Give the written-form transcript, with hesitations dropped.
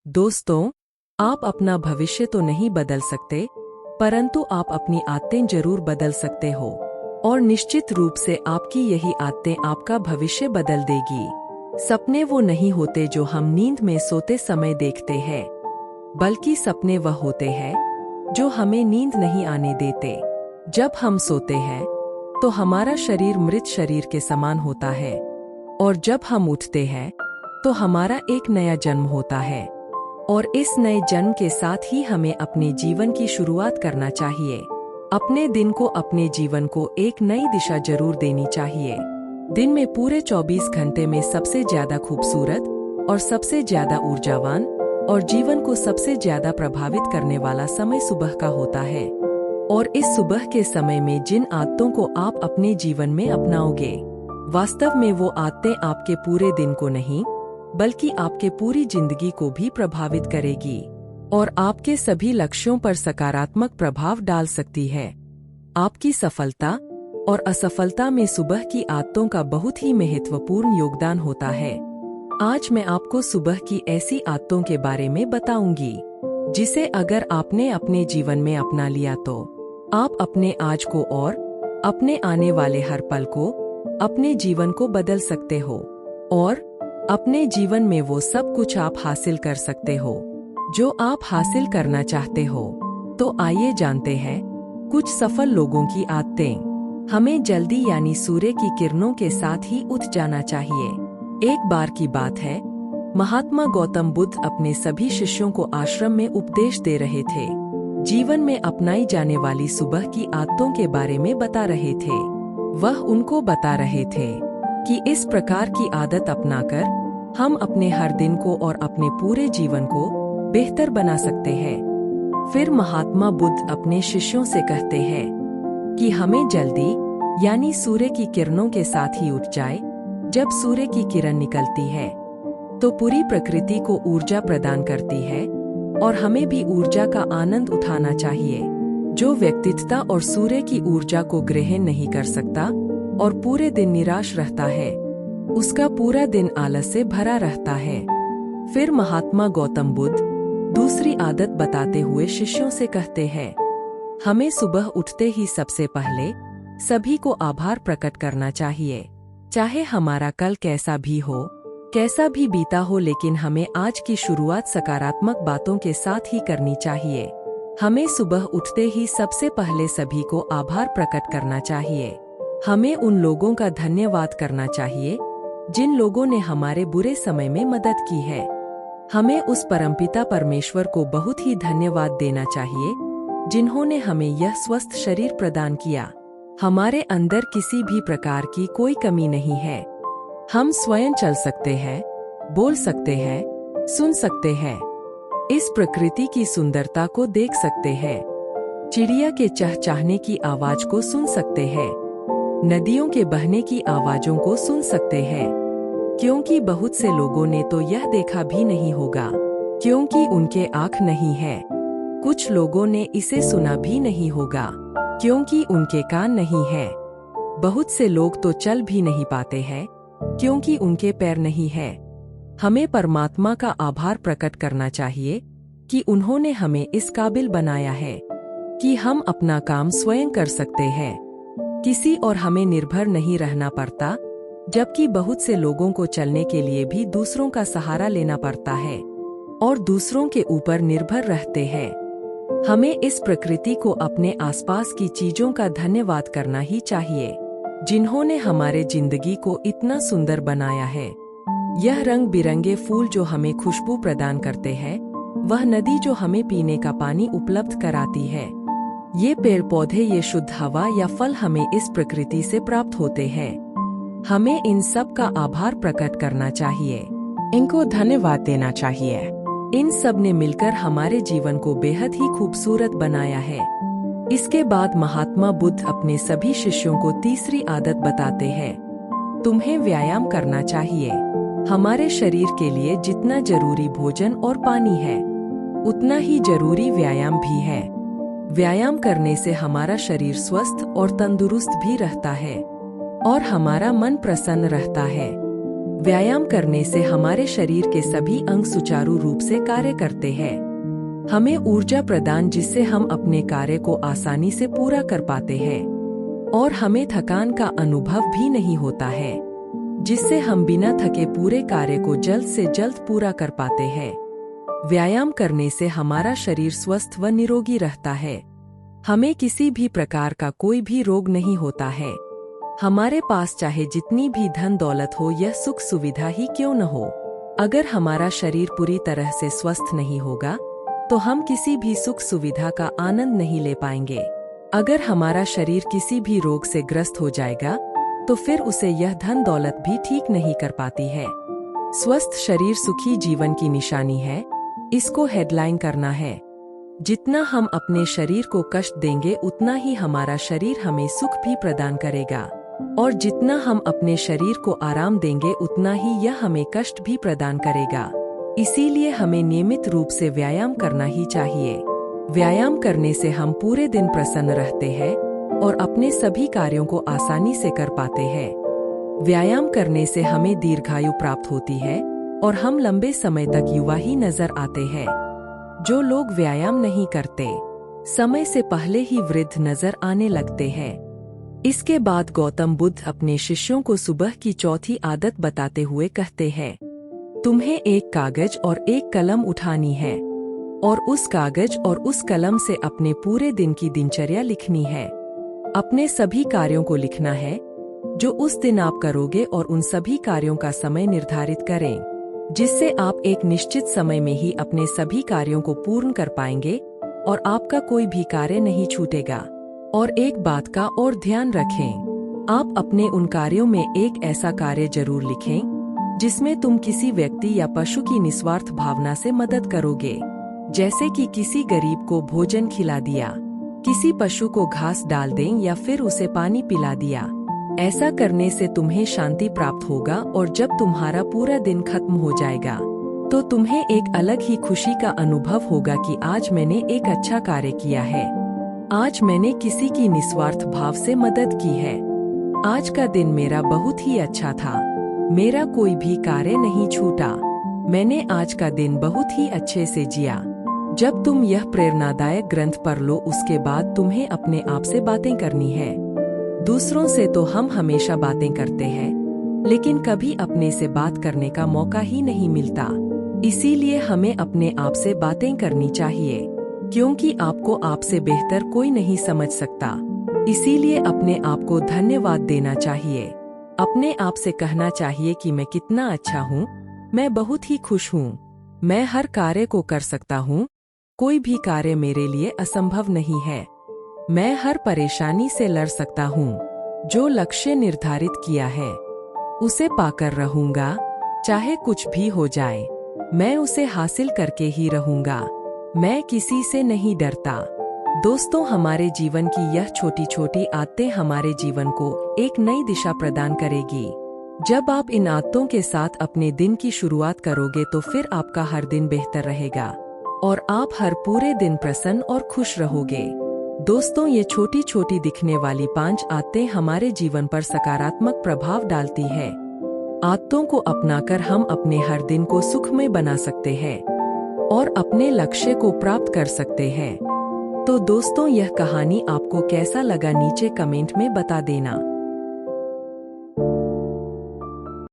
दोस्तों, आप अपना भविष्य तो नहीं बदल सकते, परंतु आप अपनी आदतें जरूर बदल सकते हो और निश्चित रूप से आपकी यही आदतें आपका भविष्य बदल देगी। सपने वो नहीं होते जो हम नींद में सोते समय देखते हैं, बल्कि सपने वह होते हैं जो हमें नींद नहीं आने देते। जब हम सोते हैं तो हमारा शरीर मृत शरीर के समान होता है और जब हम उठते हैं तो हमारा एक नया जन्म होता है और इस नए जन्म के साथ ही हमें अपने जीवन की शुरुआत करना चाहिए। अपने दिन को, अपने जीवन को एक नई दिशा जरूर देनी चाहिए। दिन में पूरे 24 घंटे में सबसे ज्यादा खूबसूरत और सबसे ज्यादा ऊर्जावान और जीवन को सबसे ज्यादा प्रभावित करने वाला समय सुबह का होता है। और इस सुबह के समय में जिन आदतों को आप अपने जीवन में अपनाओगे, वास्तव में वो आदतें आपके पूरे दिन को नहीं बल्कि आपके पूरी जिंदगी को भी प्रभावित करेगी और आपके सभी लक्ष्यों पर सकारात्मक प्रभाव डाल सकती है। आपकी सफलता और असफलता में सुबह की आदतों का बहुत ही महत्वपूर्ण योगदान होता है। आज मैं आपको सुबह की ऐसी आदतों के बारे में बताऊंगी जिसे अगर आपने अपने जीवन में अपना लिया तो आप अपने आज को और अपने आने वाले हर पल को, अपने जीवन को बदल सकते हो और अपने जीवन में वो सब कुछ आप हासिल कर सकते हो जो आप हासिल करना चाहते हो। तो आइए जानते हैं कुछ सफल लोगों की आदतें। हमें जल्दी यानी सूर्य की किरणों के साथ ही उठ जाना चाहिए। एक बार की बात है, महात्मा गौतम बुद्ध अपने सभी शिष्यों को आश्रम में उपदेश दे रहे थे। जीवन में अपनाई जाने वाली सुबह की आदतों के बारे में बता रहे थे। वह उनको बता रहे थे कि इस प्रकार की आदत अपनाकर हम अपने हर दिन को और अपने पूरे जीवन को बेहतर बना सकते हैं। फिर महात्मा बुद्ध अपने शिष्यों से कहते हैं कि हमें जल्दी यानी सूर्य की किरणों के साथ ही उठ जाए। जब सूर्य की किरण निकलती है तो पूरी प्रकृति को ऊर्जा प्रदान करती है और हमें भी ऊर्जा का आनंद उठाना चाहिए। जो व्यक्तित्व और सूर्य की ऊर्जा को ग्रहण नहीं कर सकता और पूरे दिन निराश रहता है, उसका पूरा दिन आलस से भरा रहता है। फिर महात्मा गौतम बुद्ध दूसरी आदत बताते हुए शिष्यों से कहते हैं, हमें सुबह उठते ही सबसे पहले सभी को आभार प्रकट करना चाहिए। चाहे हमारा कल कैसा भी हो, कैसा भी बीता हो, लेकिन हमें आज की शुरुआत सकारात्मक बातों के साथ ही करनी चाहिए। हमें सुबह उठते ही सबसे पहले सभी को आभार प्रकट करना चाहिए। हमें उन लोगों का धन्यवाद करना चाहिए जिन लोगों ने हमारे बुरे समय में मदद की है। हमें उस परमपिता परमेश्वर को बहुत ही धन्यवाद देना चाहिए जिन्होंने हमें यह स्वस्थ शरीर प्रदान किया। हमारे अंदर किसी भी प्रकार की कोई कमी नहीं है। हम स्वयं चल सकते हैं, बोल सकते हैं, सुन सकते हैं, इस प्रकृति की सुंदरता को देख सकते हैं, चिड़िया के चहचहाने की आवाज को सुन सकते हैं, नदियों के बहने की आवाजों को सुन सकते हैं। क्योंकि बहुत से लोगों ने तो यह देखा भी नहीं होगा क्योंकि उनके आँख नहीं है। कुछ लोगों ने इसे सुना भी नहीं होगा क्योंकि उनके कान नहीं है। बहुत से लोग तो चल भी नहीं पाते हैं क्योंकि उनके पैर नहीं है। हमें परमात्मा का आभार प्रकट करना चाहिए कि उन्होंने हमें इस काबिल बनाया है कि हम अपना काम स्वयं कर सकते हैं। किसी और हमें निर्भर नहीं रहना पड़ता, जबकि बहुत से लोगों को चलने के लिए भी दूसरों का सहारा लेना पड़ता है और दूसरों के ऊपर निर्भर रहते हैं। हमें इस प्रकृति को, अपने आसपास की चीजों का धन्यवाद करना ही चाहिए जिन्होंने हमारे जिंदगी को इतना सुंदर बनाया है। यह रंग बिरंगे फूल जो हमें खुशबू प्रदान करते हैं, वह नदी जो हमें पीने का पानी उपलब्ध कराती है, ये पेड़ पौधे, ये शुद्ध हवा या फल हमें इस प्रकृति से प्राप्त होते हैं। हमें इन सब का आभार प्रकट करना चाहिए, इनको धन्यवाद देना चाहिए। इन सब ने मिलकर हमारे जीवन को बेहद ही खूबसूरत बनाया है। इसके बाद महात्मा बुद्ध अपने सभी शिष्यों को तीसरी आदत बताते हैं, तुम्हें व्यायाम करना चाहिए। हमारे शरीर के लिए जितना जरूरी भोजन और पानी है, उतना ही जरूरी व्यायाम भी है। व्यायाम करने से हमारा शरीर स्वस्थ और तंदुरुस्त भी रहता है और हमारा मन प्रसन्न रहता है। व्यायाम करने से हमारे शरीर के सभी अंग सुचारू रूप से कार्य करते हैं। हमें ऊर्जा प्रदान जिससे हम अपने कार्य को आसानी से पूरा कर पाते हैं और हमें थकान का अनुभव भी नहीं होता है, जिससे हम बिना थके पूरे कार्य को जल्द से जल्द पूरा कर पाते हैं। व्यायाम करने से हमारा शरीर स्वस्थ व निरोगी रहता है। हमें किसी भी प्रकार का कोई भी रोग नहीं होता है। हमारे पास चाहे जितनी भी धन दौलत हो या सुख सुविधा ही क्यों न हो, अगर हमारा शरीर पूरी तरह से स्वस्थ नहीं होगा तो हम किसी भी सुख सुविधा का आनंद नहीं ले पाएंगे। अगर हमारा शरीर किसी भी रोग से ग्रस्त हो जाएगा तो फिर उसे यह धन दौलत भी ठीक नहीं कर पाती है। स्वस्थ शरीर सुखी जीवन की निशानी है, इसको हेडलाइन करना है। जितना हम अपने शरीर को कष्ट देंगे उतना ही हमारा शरीर हमें सुख भी प्रदान करेगा, और जितना हम अपने शरीर को आराम देंगे उतना ही यह हमें कष्ट भी प्रदान करेगा। इसीलिए हमें नियमित रूप से व्यायाम करना ही चाहिए। व्यायाम करने से हम पूरे दिन प्रसन्न रहते हैं और अपने सभी कार्यों को आसानी से कर पाते हैं। व्यायाम करने से हमें दीर्घायु प्राप्त होती है और हम लंबे समय तक युवा ही नजर आते हैं। जो लोग व्यायाम नहीं करते, समय से पहले ही वृद्ध नजर आने लगते हैं। इसके बाद गौतम बुद्ध अपने शिष्यों को सुबह की चौथी आदत बताते हुए कहते हैं, तुम्हें एक कागज और एक कलम उठानी है और उस कागज और उस कलम से अपने पूरे दिन की दिनचर्या लिखनी है। अपने सभी कार्यों को लिखना है जो उस दिन आप करोगे और उन सभी कार्यों का समय निर्धारित करें, जिससे आप एक निश्चित समय में ही अपने सभी कार्यों को पूर्ण कर पाएंगे और आपका कोई भी कार्य नहीं छूटेगा। और एक बात का और ध्यान रखें, आप अपने उन कार्यों में एक ऐसा कार्य जरूर लिखें जिसमें तुम किसी व्यक्ति या पशु की निस्वार्थ भावना से मदद करोगे, जैसे कि किसी गरीब को भोजन खिला दिया, किसी पशु को घास डाल दें या फिर उसे पानी पिला दिया। ऐसा करने से तुम्हें शांति प्राप्त होगा और जब तुम्हारा पूरा दिन खत्म हो जाएगा तो तुम्हें एक अलग ही खुशी का अनुभव होगा कि आज मैंने एक अच्छा कार्य किया है, आज मैंने किसी की निस्वार्थ भाव से मदद की है, आज का दिन मेरा बहुत ही अच्छा था, मेरा कोई भी कार्य नहीं छूटा, मैंने आज का दिन बहुत ही अच्छे से जिया। जब तुम यह प्रेरणादायक ग्रंथ पढ़ लो उसके बाद तुम्हें अपने आप से बातें करनी है। दूसरों से तो हम हमेशा बातें करते हैं, लेकिन कभी अपने से बात करने का मौका ही नहीं मिलता। इसीलिए हमें अपने आप से बातें करनी चाहिए, क्योंकि आपको आपसे बेहतर कोई नहीं समझ सकता। इसीलिए अपने आप को धन्यवाद देना चाहिए। अपने आप से कहना चाहिए कि मैं कितना अच्छा हूँ, मैं बहुत ही खुश हूँ, मैं हर कार्य को कर सकता हूँ, कोई भी कार्य मेरे लिए असंभव नहीं है, मैं हर परेशानी से लड़ सकता हूँ, जो लक्ष्य निर्धारित किया है उसे पाकर रहूंगा, चाहे कुछ भी हो जाए, मैं उसे हासिल करके ही रहूंगा, मैं किसी से नहीं डरता। दोस्तों, हमारे जीवन की यह छोटी छोटी आदतें हमारे जीवन को एक नई दिशा प्रदान करेगी। जब आप इन आदतों के साथ अपने दिन की शुरुआत करोगे तो फिर आपका हर दिन बेहतर रहेगा और आप हर पूरे दिन प्रसन्न और खुश रहोगे। दोस्तों, ये छोटी छोटी दिखने वाली 5 आदतें हमारे जीवन पर सकारात्मक प्रभाव डालती है। आदतों को अपनाकर हम अपने हर दिन को सुखमय बना सकते हैं और अपने लक्ष्य को प्राप्त कर सकते हैं। तो दोस्तों, यह कहानी आपको कैसा लगा नीचे कमेंट में बता देना।